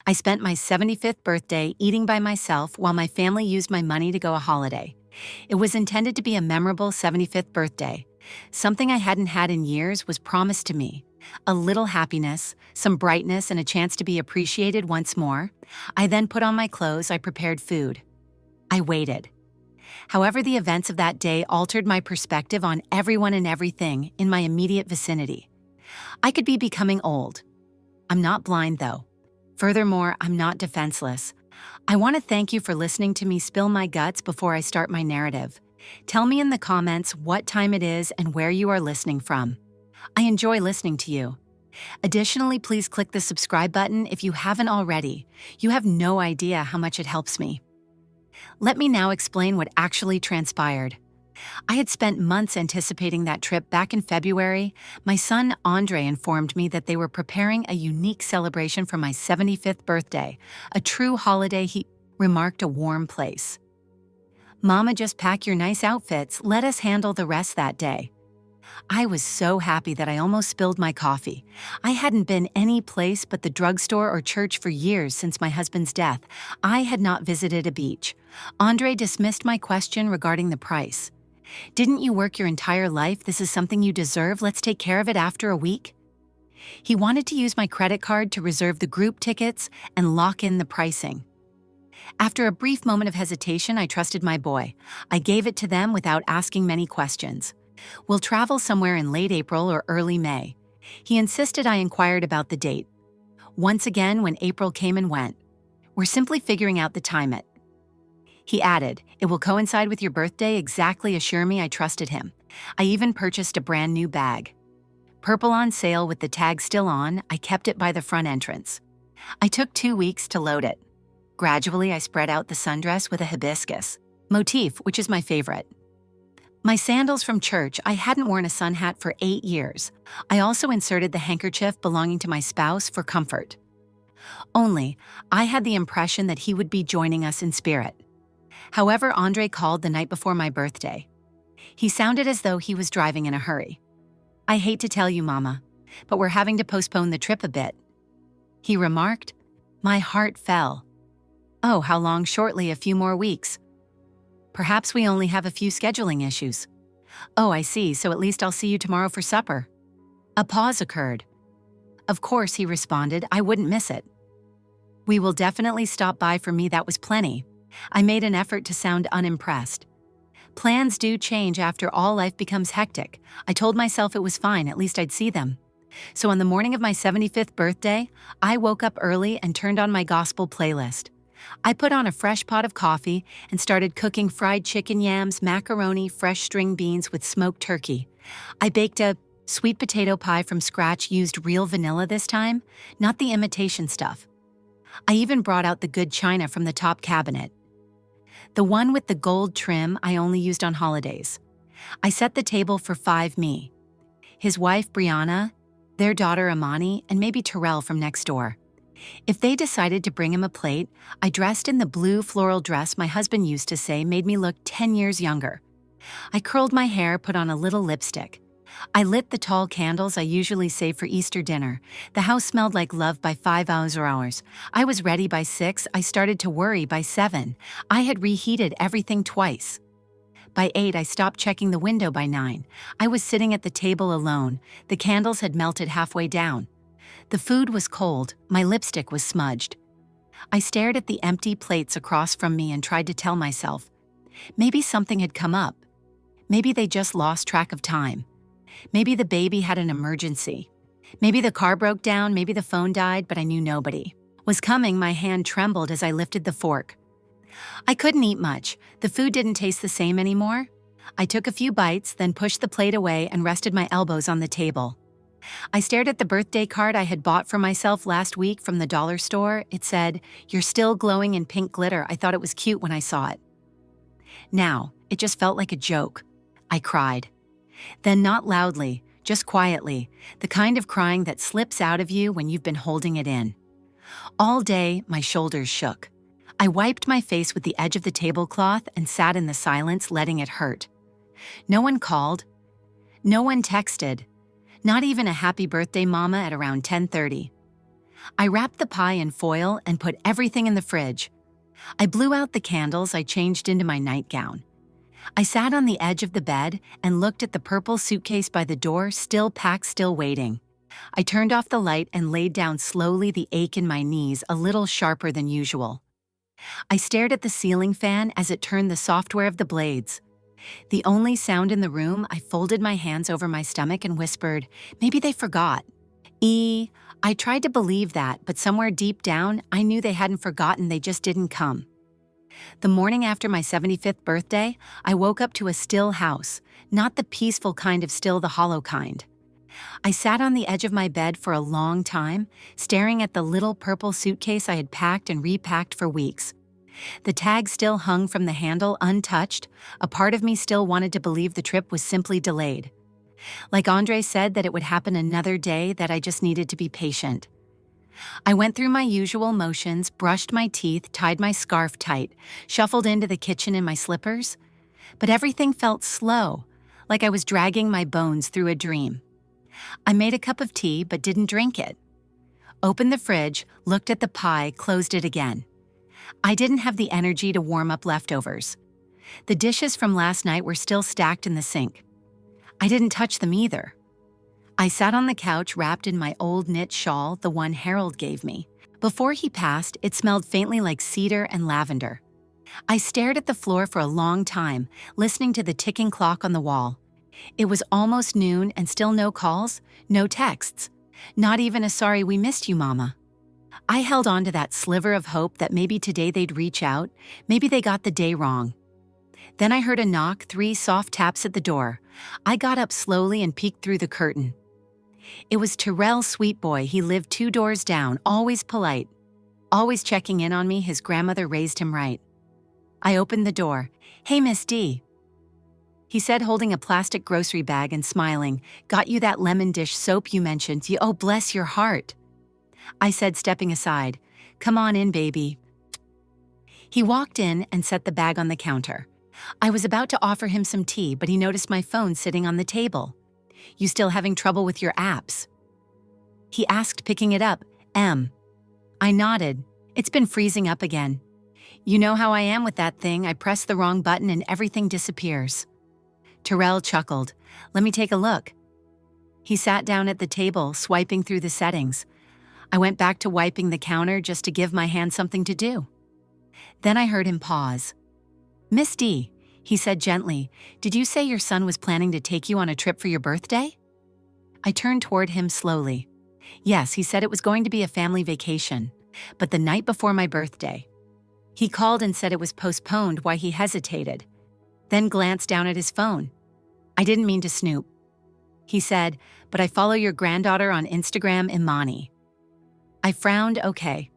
I spent my 75th birthday eating by myself while my family used my money to go a holiday. It was intended to be a memorable 75th birthday. Something I hadn't had in years was promised to me. A little happiness, some brightness, and a chance to be appreciated once more. I then put on my clothes, I prepared food. I waited. However, the events of that day altered my perspective on everyone and everything in my immediate vicinity. I could be becoming old. I'm not blind, though. Furthermore, I'm not defenseless. I want to thank you for listening to me spill my guts before I start my narrative. Tell me in the comments what time it is and where you are listening from. I enjoy listening to you. Additionally, please click the subscribe button if you haven't already. You have no idea how much it helps me. Let me now explain what actually transpired. I had spent months anticipating that trip back in February. My son Andre informed me that they were preparing a unique celebration for my 75th birthday, a true holiday. He remarked, a warm place. "Mama, just pack your nice outfits, let us handle the rest that day." I was so happy that I almost spilled my coffee. I hadn't been any place but the drugstore or church for years since my husband's death. I had not visited a beach. Andre dismissed my question regarding the price. "Didn't you work your entire life? This is something you deserve. Let's take care of it after a week." He wanted to use my credit card to reserve the group tickets and lock in the pricing. After a brief moment of hesitation, I trusted my boy. I gave it to them without asking many questions. "We'll travel somewhere in late April or early May." He insisted I inquired about the date. Once again, when April came and went, "We're simply figuring out the time it." He added, "It will coincide with your birthday." Exactly, assure me. I trusted him. I even purchased a brand new bag. Purple on sale with the tag still on, I kept it by the front entrance. I took 2 weeks to load it. Gradually, I spread out the sundress with a hibiscus motif, which is my favorite. My sandals from church. I hadn't worn a sun hat for 8 years. I also inserted the handkerchief belonging to my spouse for comfort. Only, I had the impression that he would be joining us in spirit. However, Andre called the night before my birthday. He sounded as though he was driving in a hurry. "I hate to tell you, Mama, but we're having to postpone the trip a bit," he remarked. My heart fell. "Oh, how long?" "Shortly, a few more weeks." "Perhaps we only have a few scheduling issues." "Oh, I see, so at least I'll see you tomorrow for supper." A pause occurred. "Of course," he responded, "I wouldn't miss it." "We will definitely stop by. For me, that was plenty." I made an effort to sound unimpressed. Plans do change. After all, life becomes hectic. I told myself it was fine, at least I'd see them. So on the morning of my 75th birthday, I woke up early and turned on my gospel playlist. I put on a fresh pot of coffee and started cooking fried chicken, yams, macaroni, fresh string beans with smoked turkey. I baked a sweet potato pie from scratch, used real vanilla this time, not the imitation stuff. I even brought out the good china from the top cabinet. The one with the gold trim I only used on holidays. I set the table for 5 me, his wife Brianna, their daughter Amani, and maybe Terrell from next door. If they decided to bring him a plate, I dressed in the blue floral dress my husband used to say made me look 10 years younger. I curled my hair, put on a little lipstick. I lit the tall candles I usually save for Easter dinner. The house smelled like love by 5 hours. I was ready by 6. I started to worry by 7. I had reheated everything twice. By 8, I stopped checking the window. By 9, I was sitting at the table alone. The candles had melted halfway down. The food was cold. My lipstick was smudged. I stared at the empty plates across from me and tried to tell myself, maybe something had come up. Maybe they just lost track of time. Maybe the baby had an emergency. Maybe the car broke down, maybe the phone died, but I knew nobody was coming. My hand trembled as I lifted the fork. I couldn't eat much. The food didn't taste the same anymore. I took a few bites, then pushed the plate away and rested my elbows on the table. I stared at the birthday card I had bought for myself last week from the dollar store. It said, "You're still glowing in pink glitter." I thought it was cute when I saw it. Now, it just felt like a joke. I cried. Then not loudly, just quietly, the kind of crying that slips out of you when you've been holding it in. All day, my shoulders shook. I wiped my face with the edge of the tablecloth and sat in the silence, letting it hurt. No one called. No one texted. Not even a happy birthday mama at around 10:30. I wrapped the pie in foil and put everything in the fridge. I blew out the candles. I changed into my nightgown. I sat on the edge of the bed and looked at the purple suitcase by the door, still packed, still waiting. I turned off the light and laid down slowly, the ache in my knees a little sharper than usual. I stared at the ceiling fan as it turned the software of the blades. The only sound in the room, I folded my hands over my stomach and whispered, maybe they forgot. I tried to believe that, but somewhere deep down, I knew they hadn't forgotten, they just didn't come. The morning after my 75th birthday, I woke up to a still house, not the peaceful kind of still, the hollow kind. I sat on the edge of my bed for a long time, staring at the little purple suitcase I had packed and repacked for weeks. The tag still hung from the handle untouched. A part of me still wanted to believe the trip was simply delayed. Like Andre said, that it would happen another day, that I just needed to be patient. I went through my usual motions, brushed my teeth, tied my scarf tight, shuffled into the kitchen in my slippers. But everything felt slow, like I was dragging my bones through a dream. I made a cup of tea but didn't drink it. Opened the fridge, looked at the pie, closed it again. I didn't have the energy to warm up leftovers. The dishes from last night were still stacked in the sink. I didn't touch them either. I sat on the couch wrapped in my old knit shawl, the one Harold gave me. Before he passed, it smelled faintly like cedar and lavender. I stared at the floor for a long time, listening to the ticking clock on the wall. It was almost noon and still no calls, no texts. Not even a sorry we missed you, Mama. I held on to that sliver of hope that maybe today they'd reach out, maybe they got the day wrong. Then I heard a knock, 3 soft taps at the door. I got up slowly and peeked through the curtain. It was Terrell, sweet boy. He lived 2 doors down, always polite, always checking in on me. His grandmother raised him right. I opened the door. Hey, Miss D. He said, holding a plastic grocery bag and smiling, got you that lemon dish soap you mentioned. Oh, bless your heart. I said, stepping aside, come on in, baby. He walked in and set the bag on the counter. I was about to offer him some tea, but he noticed my phone sitting on the table. You still having trouble with your apps? He asked, picking it up. I nodded. It's been freezing up again. You know how I am with that thing. I press the wrong button and everything disappears. Terrell chuckled. Let me take a look. He sat down at the table, swiping through the settings. I went back to wiping the counter just to give my hand something to do. Then I heard him pause. Miss D, he said gently, did you say your son was planning to take you on a trip for your birthday? I turned toward him slowly. Yes, he said it was going to be a family vacation, but the night before my birthday. He called and said it was postponed. Why, he hesitated, then glanced down at his phone. I didn't mean to snoop. He said, but I follow your granddaughter on Instagram, Imani. I frowned. Okay.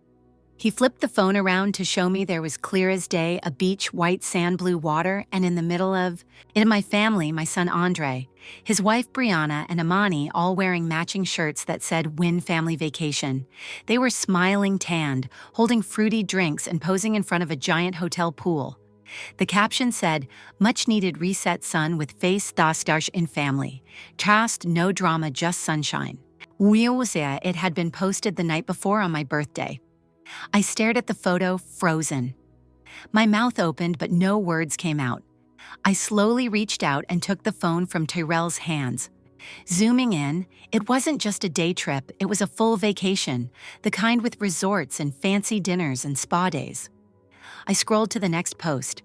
He flipped the phone around to show me there was clear as day, a beach, white sand, blue water, and in the middle of it, my family, my son Andre, his wife Brianna, and Imani, all wearing matching shirts that said Win Family Vacation. They were smiling, tanned, holding fruity drinks and posing in front of a giant hotel pool. The caption said, much needed reset sun with face thastarsh in family. Trust, no drama, just sunshine. It had been posted the night before on my birthday. I stared at the photo, frozen. My mouth opened, but no words came out. I slowly reached out and took the phone from Tyrell's hands. Zooming in, it wasn't just a day trip, it was a full vacation, the kind with resorts and fancy dinners and spa days. I scrolled to the next post.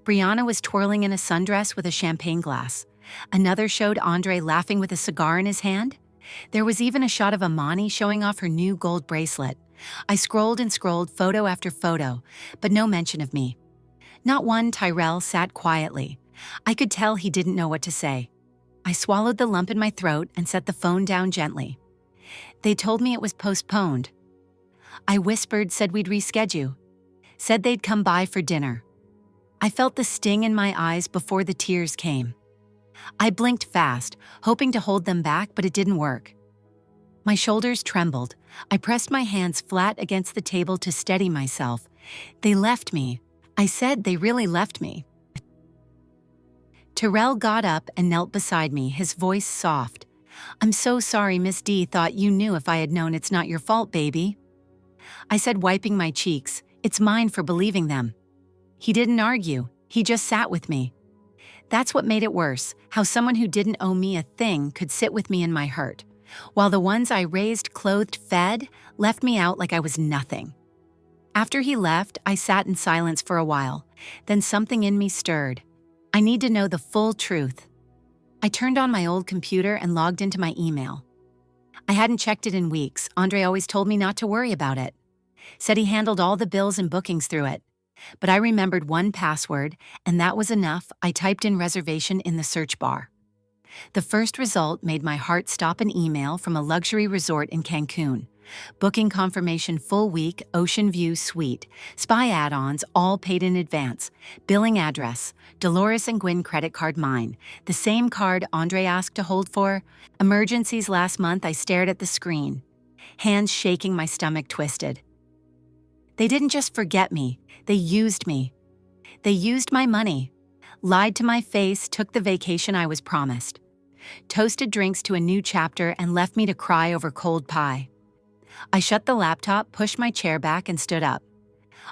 Brianna was twirling in a sundress with a champagne glass. Another showed Andre laughing with a cigar in his hand. There was even a shot of Imani showing off her new gold bracelet. I scrolled and scrolled, photo after photo, but no mention of me. Not one. Tyrell sat quietly. I could tell he didn't know what to say. I swallowed the lump in my throat and set the phone down gently. They told me it was postponed. I whispered, said we'd reschedule. Said they'd come by for dinner. I felt the sting in my eyes before the tears came. I blinked fast, hoping to hold them back, but it didn't work. My shoulders trembled. I pressed my hands flat against the table to steady myself. They left me. I said they really left me. Terrell got up and knelt beside me, his voice soft. "I'm so sorry Miss D thought you knew. If I had known, it's not your fault, baby," I said, wiping my cheeks. "It's mine for believing them." He didn't argue. He just sat with me. That's what made it worse, how someone who didn't owe me a thing could sit with me in my hurt, while the ones I raised, clothed, fed, left me out like I was nothing. After he left, I sat in silence for a while. Then something in me stirred. I need to know the full truth. I turned on my old computer and logged into my email. I hadn't checked it in weeks. Andre always told me not to worry about it. Said he handled all the bills and bookings through it. But I remembered one password, and that was enough. I typed in reservation in the search bar. The first result made my heart stop. An email from a luxury resort in Cancun. Booking confirmation, full week, ocean view suite, spa add-ons, all paid in advance. Billing address, Dolores and Gwyn credit card, mine. The same card Andre asked to hold for. Emergencies last month. I stared at the screen. Hands shaking, my stomach twisted. They didn't just forget me, they used me. They used my money, lied to my face, took the vacation I was promised, toasted drinks to a new chapter, and left me to cry over cold pie. I shut the laptop, pushed my chair back, and stood up.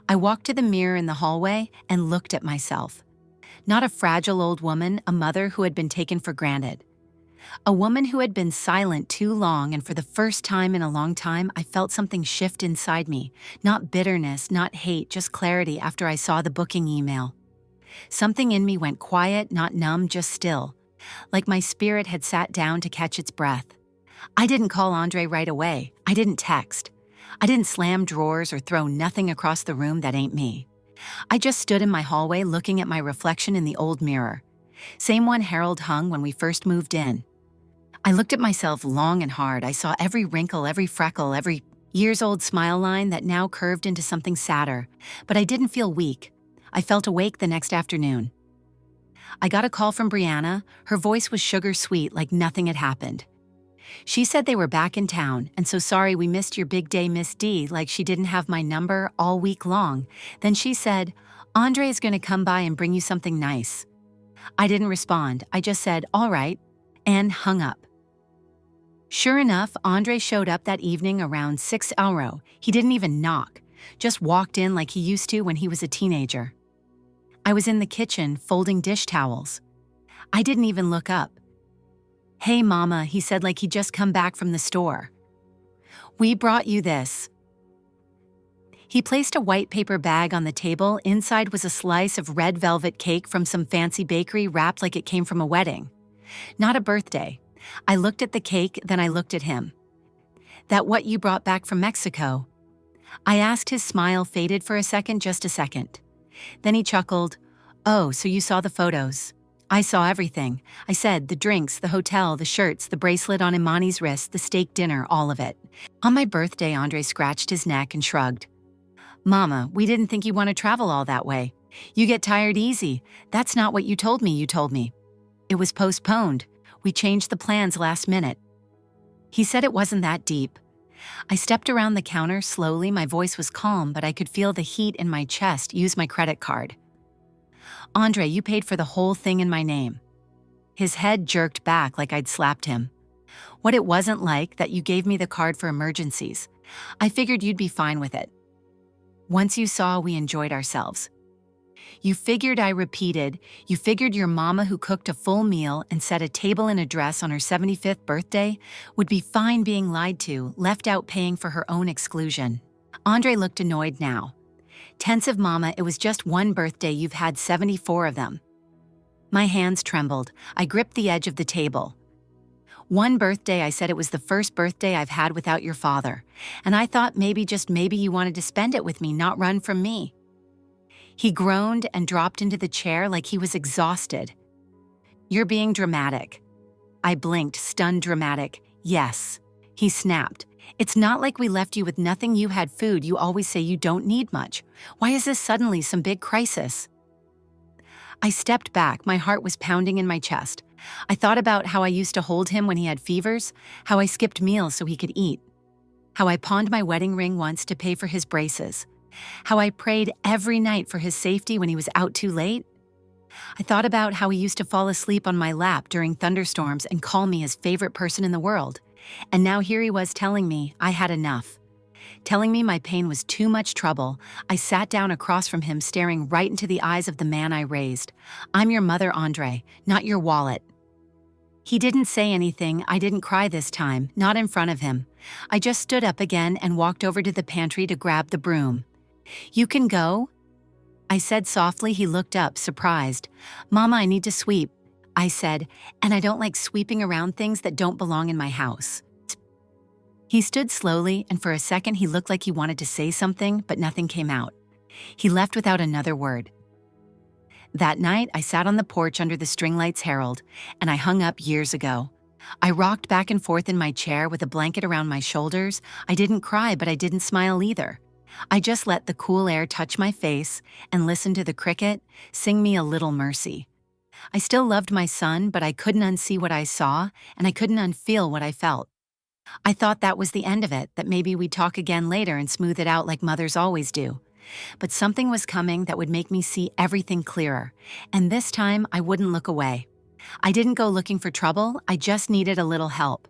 I walked to the mirror in the hallway and looked at myself. Not a fragile old woman, a mother who had been taken for granted. A woman who had been silent too long, and for the first time in a long time, I felt something shift inside me. Not bitterness, not hate, just clarity after I saw the booking email. Something in me went quiet, not numb, just still, like my spirit had sat down to catch its breath. I didn't call Andre right away. I didn't text. I didn't slam drawers or throw nothing across the room that ain't me. I just stood in my hallway looking at my reflection in the old mirror. Same one Harold hung when we first moved in. I looked at myself long and hard. I saw every wrinkle, every freckle, every years-old smile line that now curved into something sadder. But I didn't feel weak. I felt awake the next afternoon. I got a call from Brianna. Her voice was sugar sweet, like nothing had happened. She said they were back in town, and so sorry we missed your big day, Miss D, like she didn't have my number all week long. Then she said, Andre is going to come by and bring you something nice. I didn't respond. I just said, all right, and hung up. Sure enough, Andre showed up that evening around 6 hour. He didn't even knock, just walked in like he used to when he was a teenager. I was in the kitchen folding dish towels. I didn't even look up. Hey, Mama, he said like he'd just come back from the store. We brought you this. He placed a white paper bag on the table. Inside was a slice of red velvet cake from some fancy bakery wrapped like it came from a wedding. Not a birthday. I looked at the cake, then I looked at him. That what you brought back from Mexico? I asked. His smile faded for a second, just a second. Then he chuckled. Oh, so you saw the photos. I saw everything. I said, the drinks, the hotel, the shirts, the bracelet on Imani's wrist, the steak dinner, all of it. On my birthday, Andre scratched his neck and shrugged. Mama, we didn't think you want to travel all that way. You get tired easy. That's not what you told me. It was postponed. We changed the plans last minute. He said it wasn't that deep. I stepped around the counter slowly. My voice was calm, but I could feel the heat in my chest. Use my credit card. Andre, you paid for the whole thing in my name. His head jerked back like I'd slapped him. What it wasn't like that you gave me the card for emergencies. I figured you'd be fine with it. Once you saw we enjoyed ourselves. You figured, I repeated, you figured your mama who cooked a full meal and set a table and a dress on her 75th birthday would be fine being lied to, left out paying for her own exclusion. Andre looked annoyed now. Tense of Mama, it was just one birthday, you've had 74 of them. My hands trembled. I gripped the edge of the table. One birthday, I said it was the first birthday I've had without your father. And I thought maybe, just maybe, you wanted to spend it with me, not run from me. He groaned and dropped into the chair like he was exhausted. You're being dramatic. I blinked, stunned. Dramatic. Yes. He snapped. It's not like we left you with nothing. You had food. You always say you don't need much. Why is this suddenly some big crisis? I stepped back. My heart was pounding in my chest. I thought about how I used to hold him when he had fevers, how I skipped meals so he could eat, how I pawned my wedding ring once to pay for his braces, how I prayed every night for his safety when he was out too late. I thought about how he used to fall asleep on my lap during thunderstorms and call me his favorite person in the world. And now here he was telling me I had enough. Telling me my pain was too much trouble. I sat down across from him, staring right into the eyes of the man I raised. "I'm your mother, Andre, not your wallet." He didn't say anything. I didn't cry this time, not in front of him. I just stood up again and walked over to the pantry to grab the broom. "You can go," I said softly. He looked up, surprised. "Mama, I need to sweep," I said, "and I don't like sweeping around things that don't belong in my house." He stood slowly, and for a second he looked like he wanted to say something, but nothing came out. He left without another word. That night, I sat on the porch under the string lights herald, and I hung up years ago. I rocked back and forth in my chair with a blanket around my shoulders. I didn't cry, but I didn't smile either. I just let the cool air touch my face and listened to the cricket sing me a little mercy. I still loved my son, but I couldn't unsee what I saw, and I couldn't unfeel what I felt. I thought that was the end of it, that maybe we'd talk again later and smooth it out like mothers always do. But something was coming that would make me see everything clearer, and this time I wouldn't look away. I didn't go looking for trouble, I just needed a little help.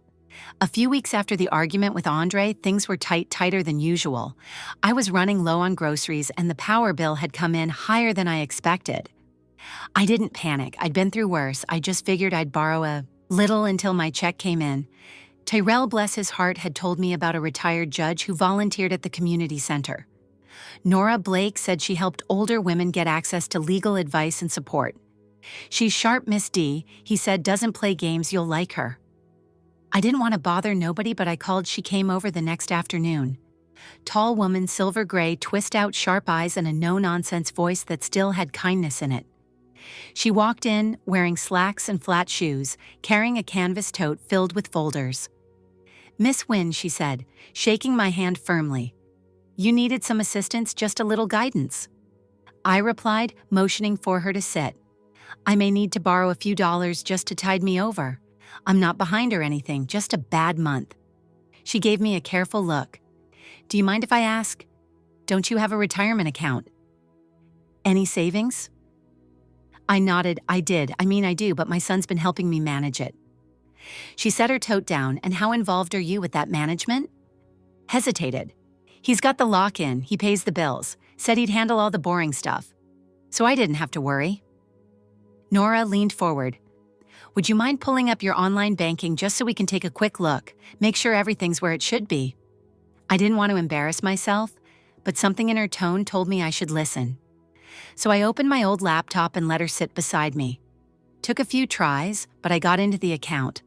A few weeks after the argument with Andre, things were tighter than usual. I was running low on groceries, and the power bill had come in higher than I expected. I didn't panic. I'd been through worse. I just figured I'd borrow a little until my check came in. Tyrell, bless his heart, had told me about a retired judge who volunteered at the community center. Nora Blake said she helped older women get access to legal advice and support. "She's sharp, Miss D," he said, "doesn't play games, you'll like her." I didn't want to bother nobody, but I called. She came over the next afternoon. Tall woman, silver gray, twist-out sharp eyes, and a no-nonsense voice that still had kindness in it. She walked in wearing slacks and flat shoes, carrying a canvas tote filled with folders. "Miss Wynne," she said, shaking my hand firmly. "You needed some assistance, just a little guidance." I replied, motioning for her to sit. "I may need to borrow a few dollars just to tide me over. I'm not behind or anything, just a bad month." She gave me a careful look. "Do you mind if I ask? Don't you have a retirement account? Any savings?" I nodded. I do, but my son's been helping me manage it." She set her tote down. "And how involved are you with that management?" Hesitated. "He's got the lock-in, he pays the bills, said he'd handle all the boring stuff. So I didn't have to worry." Nora leaned forward. "Would you mind pulling up your online banking just so we can take a quick look, make sure everything's where it should be?" I didn't want to embarrass myself, but something in her tone told me I should listen. So I opened my old laptop and let her sit beside me. Took a few tries, but I got into the account.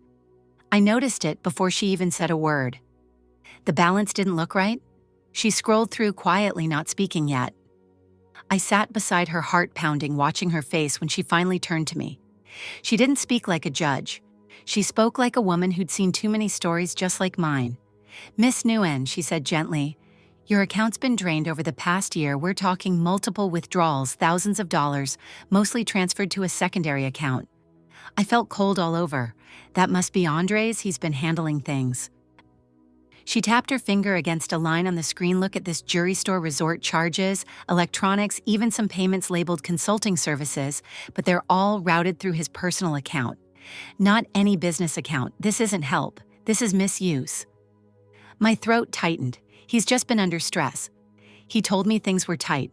I noticed it before she even said a word. The balance didn't look right. She scrolled through quietly, not speaking yet. I sat beside her, heart pounding, watching her face when she finally turned to me. She didn't speak like a judge. She spoke like a woman who'd seen too many stories just like mine. "Miss Nguyen," she said gently, "your account's been drained over the past year. We're talking multiple withdrawals, thousands of dollars, mostly transferred to a secondary account." I felt cold all over. That must be Andre's. He's been handling things. She tapped her finger against a line on the screen. "Look at this: jury store resort charges, electronics, even some payments labeled consulting services, but they're all routed through his personal account. Not any business account. This isn't help. This is misuse." My throat tightened. He's just been under stress. He told me things were tight.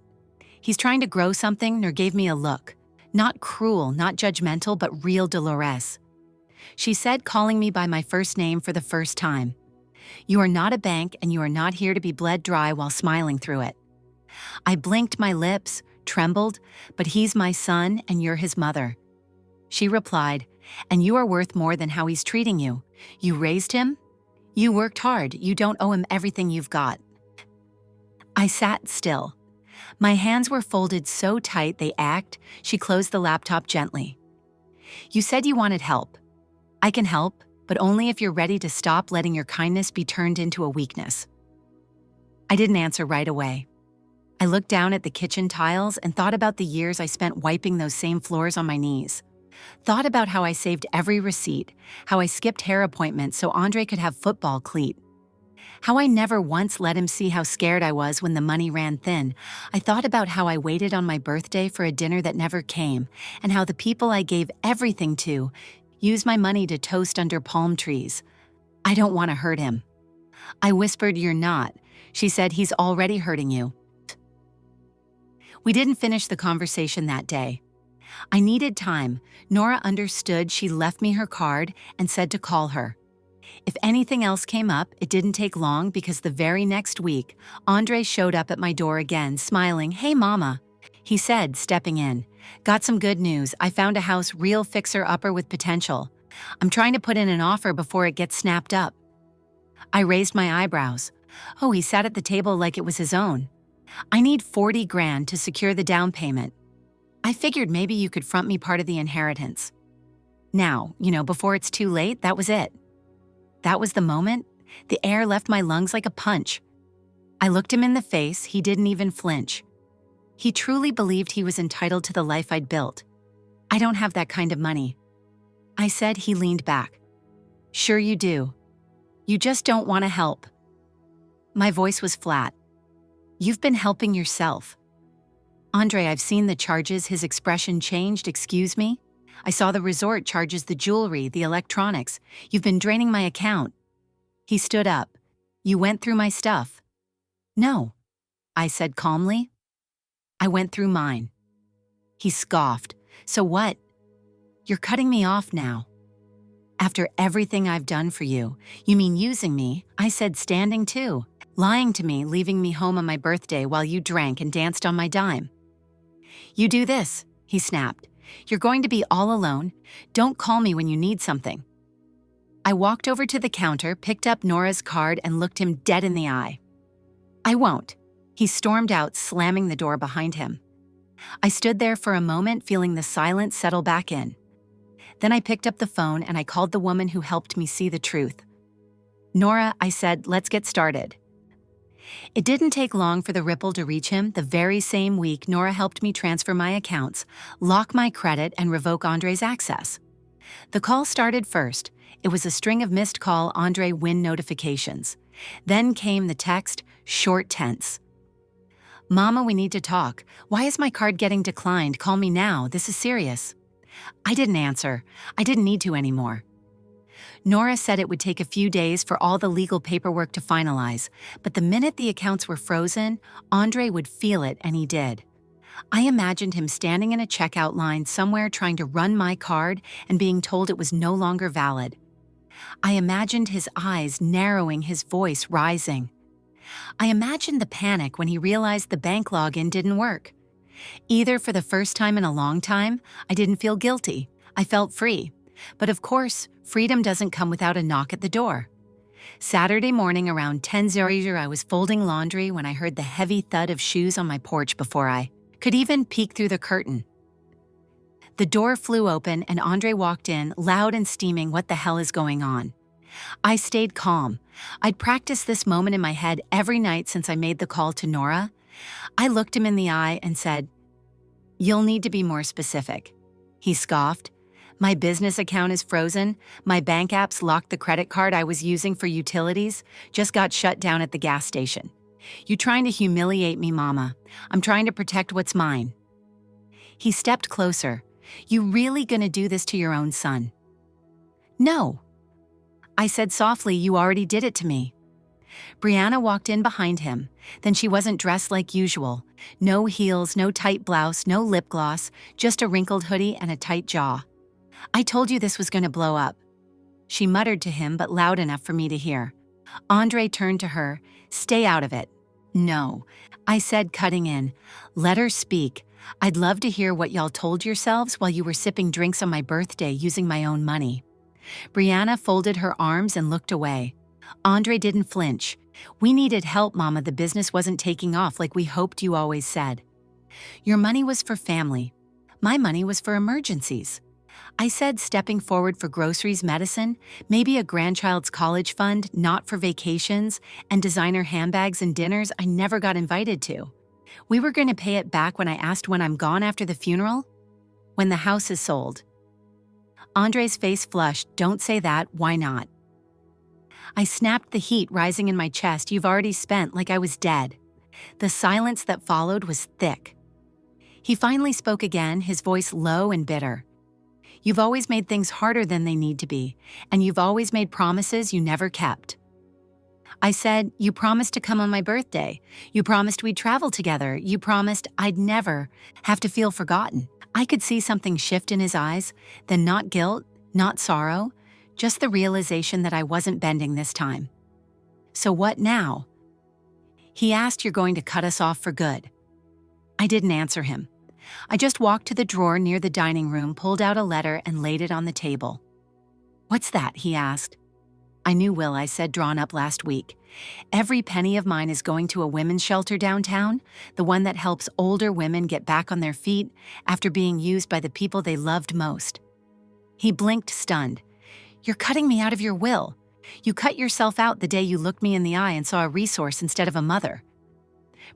He's trying to grow something, nor gave me a look. Not cruel, not judgmental, but real Dolores. She said, calling me by my first name for the first time, "You are not a bank, and you are not here to be bled dry," while smiling through it. I blinked my lips, trembled, "But he's my son, and you're his mother." She replied, "And you are worth more than how he's treating you. You raised him. You worked hard. You don't owe him everything you've got." I sat still. My hands were folded so tight they ached. She closed the laptop gently. "You said you wanted help. I can help, but only if you're ready to stop letting your kindness be turned into a weakness." I didn't answer right away. I looked down at the kitchen tiles and thought about the years I spent wiping those same floors on my knees. Thought about how I saved every receipt, how I skipped hair appointments so Andre could have football cleat, How I never once let him see how scared I was when the money ran thin. I thought about how I waited on my birthday for a dinner that never came, and how the people I gave everything to used my money to toast under palm trees. I don't want to hurt him. I whispered, "You're not." She said, "He's already hurting you." We didn't finish the conversation that day. I needed time. Nora understood. She left me her card and said to call her. If anything else came up, it didn't take long because the very next week, Andre showed up at my door again, smiling. "Hey, Mama," he said, stepping in. "Got some good news. I found a house, real fixer-upper with potential. I'm trying to put in an offer before it gets snapped up." I raised my eyebrows. Oh, he sat at the table like it was his own. "I need 40 grand to secure the down payment. I figured maybe you could front me part of the inheritance." Now, before it's too late, that was it. That was the moment. The air left my lungs like a punch. I looked him in the face. He didn't even flinch. He truly believed he was entitled to the life I'd built. "I don't have that kind of money," I said. He leaned back. "Sure you do. You just don't want to help." My voice was flat. "You've been helping yourself." "Andre, I've seen the charges." His expression changed. "Excuse me? I saw the resort charges, the jewelry, the electronics. You've been draining my account." He stood up. "You went through my stuff." "No," I said calmly. "I went through mine." He scoffed. "So what? You're cutting me off now. After everything I've done for you, you mean using me?" I said, standing too. "Lying to me, leaving me home on my birthday while you drank and danced on my dime." "You do this," he snapped. "You're going to be all alone. Don't call me when you need something." I walked over to the counter, picked up Nora's card, and looked him dead in the eye. "I won't." He stormed out, slamming the door behind him. I stood there for a moment, feeling the silence settle back in. Then I picked up the phone and I called the woman who helped me see the truth. "Nora," I said, "let's get started." It didn't take long for the ripple to reach him. The very same week, Nora helped me transfer my accounts, lock my credit, and revoke Andre's access. The call started first. It was a string of missed call Andre win notifications. Then came the text, short tense. "Mama, we need to talk. Why is my card getting declined? Call me now. This is serious." I didn't answer. I didn't need to anymore. Nora said it would take a few days for all the legal paperwork to finalize, but the minute the accounts were frozen, Andre would feel it, and he did. I imagined him standing in a checkout line somewhere trying to run my card and being told it was no longer valid. I imagined his eyes narrowing, his voice rising. I imagined the panic when he realized the bank login didn't work. Either for the first time in a long time, I didn't feel guilty. I felt free. But of course, freedom doesn't come without a knock at the door. Saturday morning around 10:00, I was folding laundry when I heard the heavy thud of shoes on my porch before I could even peek through the curtain. The door flew open and Andre walked in, loud and steaming. "What the hell is going on?" I stayed calm. I'd practiced this moment in my head every night since I made the call to Nora. I looked him in the eye and said, "You'll need to be more specific." He scoffed. "My business account is frozen. My bank apps locked the credit card I was using for utilities. Just got shut down at the gas station. You trying to humiliate me, Mama? I'm trying to protect what's mine." He stepped closer. "You really gonna do this to your own son?" "No." I said softly, "You already did it to me." Brianna walked in behind him. Then she wasn't dressed like usual. No heels, no tight blouse, no lip gloss, just a wrinkled hoodie and a tight jaw. "I told you this was going to blow up." She muttered to him, but loud enough for me to hear. Andre turned to her. "Stay out of it." "No," I said, cutting in. "Let her speak. I'd love to hear what y'all told yourselves while you were sipping drinks on my birthday using my own money." Brianna folded her arms and looked away. Andre didn't flinch. "We needed help, Mama. The business wasn't taking off like we hoped, you always said. Your money was for family. My money was for emergencies." I said, stepping forward. "For groceries, medicine, maybe a grandchild's college fund, not for vacations, and designer handbags and dinners I never got invited to. We were going to pay it back when I asked when I'm gone after the funeral? When the house is sold." Andre's face flushed. "Don't say that. Why not?" I snapped the heat rising in my chest you've already spent like I was dead. The silence that followed was thick. He finally spoke again, his voice low and bitter. You've always made things harder than they need to be, and you've always made promises you never kept. I said, you promised to come on my birthday. You promised we'd travel together. You promised I'd never have to feel forgotten. I could see something shift in his eyes, then not guilt, not sorrow, just the realization that I wasn't bending this time. So what now? He asked, you're going to cut us off for good. I didn't answer him. I just walked to the drawer near the dining room, pulled out a letter, and laid it on the table. What's that? He asked. I knew Will, I said, drawn up last week. Every penny of mine is going to a women's shelter downtown, the one that helps older women get back on their feet after being used by the people they loved most. He blinked, stunned. You're cutting me out of your will. You cut yourself out the day you looked me in the eye and saw a resource instead of a mother.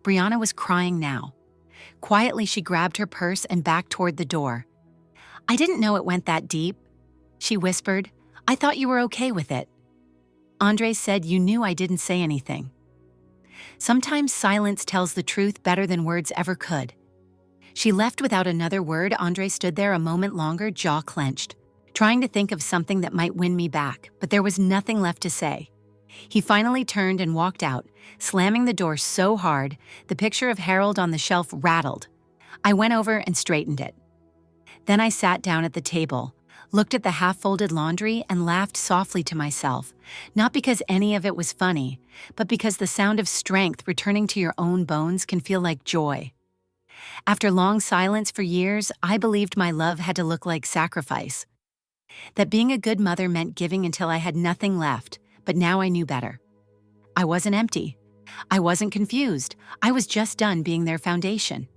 Brianna was crying now. Quietly, she grabbed her purse and backed toward the door. I didn't know it went that deep, she whispered. I thought you were okay with it. Andre said, you knew I didn't say anything. Sometimes silence tells the truth better than words ever could. She left without another word. Andre stood there a moment longer, jaw clenched, trying to think of something that might win me back, but there was nothing left to say. He finally turned and walked out, slamming the door so hard, the picture of Harold on the shelf rattled. I went over and straightened it. Then I sat down at the table, looked at the half-folded laundry, and laughed softly to myself, not because any of it was funny, but because the sound of strength returning to your own bones can feel like joy. After long silence for years, I believed my love had to look like sacrifice. That being a good mother meant giving until I had nothing left, but now I knew better. I wasn't empty. I wasn't confused. I was just done being their foundation.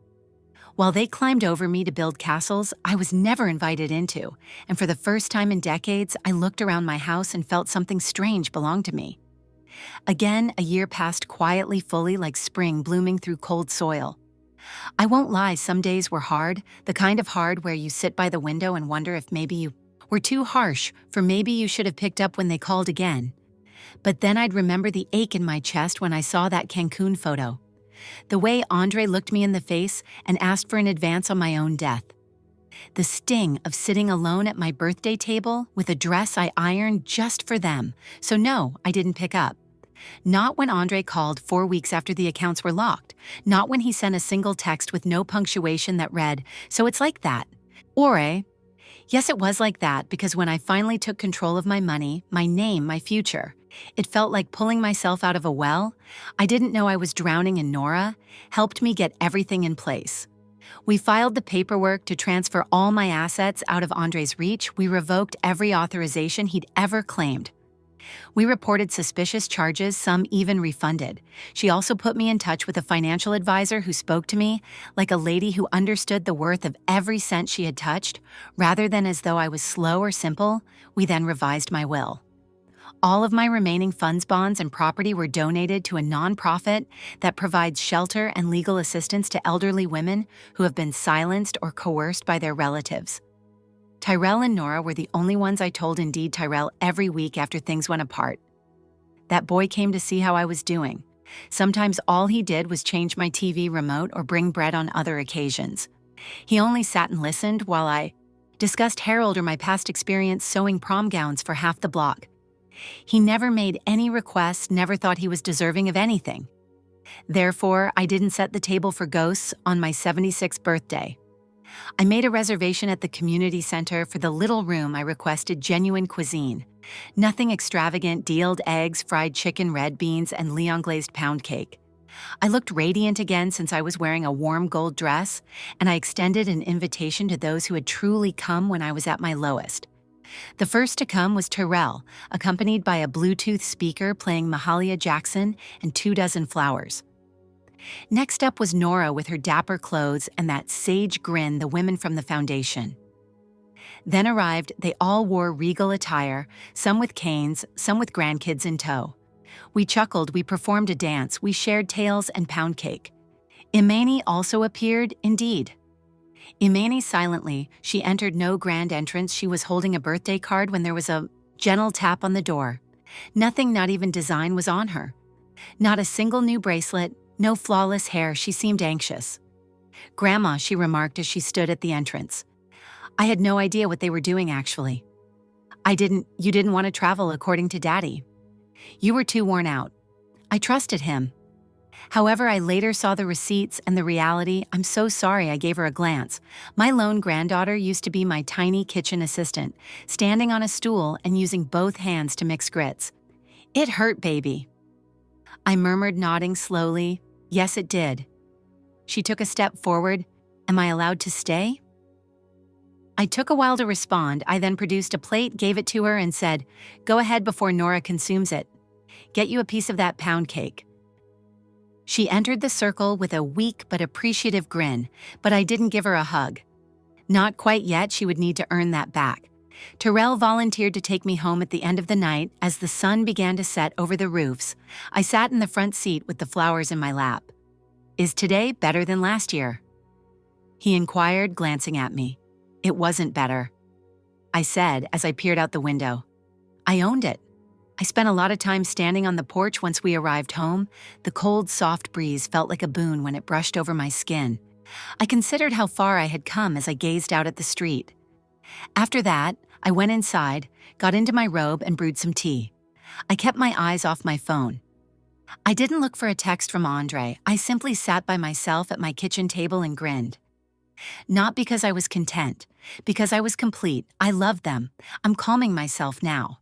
While they climbed over me to build castles I was never invited into, and for the first time in decades, I looked around my house and felt something strange belonged to me. Again, a year passed quietly, fully, like spring blooming through cold soil. I won't lie, some days were hard, the kind of hard where you sit by the window and wonder if maybe you were too harsh, for maybe you should have picked up when they called again. But then I'd remember the ache in my chest when I saw that Cancun photo. The way Andre looked me in the face and asked for an advance on my own death. The sting of sitting alone at my birthday table with a dress I ironed just for them. So no, I didn't pick up. Not when Andre called 4 weeks after the accounts were locked. Not when he sent a single text with no punctuation that read, "So it's like that." Or yes, it was like that, because when I finally took control of my money, my name, my future, it felt like pulling myself out of a well. I didn't know I was drowning, and Nora helped me get everything in place. We filed the paperwork to transfer all my assets out of Andre's reach. We revoked every authorization he'd ever claimed. We reported suspicious charges, some even refunded. She also put me in touch with a financial advisor who spoke to me like a lady who understood the worth of every cent she had touched, rather than as though I was slow or simple. We then revised my will. All of my remaining funds, bonds, and property were donated to a nonprofit that provides shelter and legal assistance to elderly women who have been silenced or coerced by their relatives. Tyrell and Nora were the only ones I told. Indeed, Tyrell every week after things went apart. That boy came to see how I was doing. Sometimes all he did was change my TV remote or bring bread on other occasions. He only sat and listened while I discussed Harold or my past experience sewing prom gowns for half the block. He never made any requests, never thought he was deserving of anything. Therefore, I didn't set the table for ghosts on my 76th birthday. I made a reservation at the community center for the little room. I requested genuine cuisine. Nothing extravagant, dealed eggs, fried chicken, red beans, and Lyon-glazed pound cake. I looked radiant again since I was wearing a warm gold dress, and I extended an invitation to those who had truly come when I was at my lowest. The first to come was Tyrell, accompanied by a Bluetooth speaker playing Mahalia Jackson and 24 flowers. Next up was Nora with her dapper clothes and that sage grin, the women from the foundation. Then arrived, they all wore regal attire, some with canes, some with grandkids in tow. We chuckled, we performed a dance, we shared tales and pound cake. Imani also appeared, indeed. Imani silently, she entered no grand entrance. She was holding a birthday card when there was a gentle tap on the door. Nothing, not even design, was on her. Not a single new bracelet, no flawless hair. She seemed anxious. "Grandma," she remarked as she stood at the entrance. I had no idea what they were doing, actually. You didn't want to travel according to Daddy. You were too worn out." I trusted him. However, I later saw the receipts and the reality. I'm so sorry. I gave her a glance. My lone granddaughter used to be my tiny kitchen assistant, standing on a stool and using both hands to mix grits. "It hurt, baby." I murmured, nodding slowly. "Yes, it did." She took a step forward. "Am I allowed to stay?" I took a while to respond. I then produced a plate, gave it to her, and said, "Go ahead before Nora consumes it. Get you a piece of that pound cake." She entered the circle with a weak but appreciative grin, but I didn't give her a hug. Not quite yet. She would need to earn that back. Terrell volunteered to take me home at the end of the night. As the sun began to set over the roofs, I sat in the front seat with the flowers in my lap. "Is today better than last year?" he inquired, glancing at me. "It wasn't better," I said as I peered out the window. I owned it. I spent a lot of time standing on the porch once we arrived home. The cold, soft breeze felt like a boon when it brushed over my skin. I considered how far I had come as I gazed out at the street. After that, I went inside, got into my robe, and brewed some tea. I kept my eyes off my phone. I didn't look for a text from Andre. I simply sat by myself at my kitchen table and grinned. Not because I was content, because I was complete. I loved them. I'm calming myself now.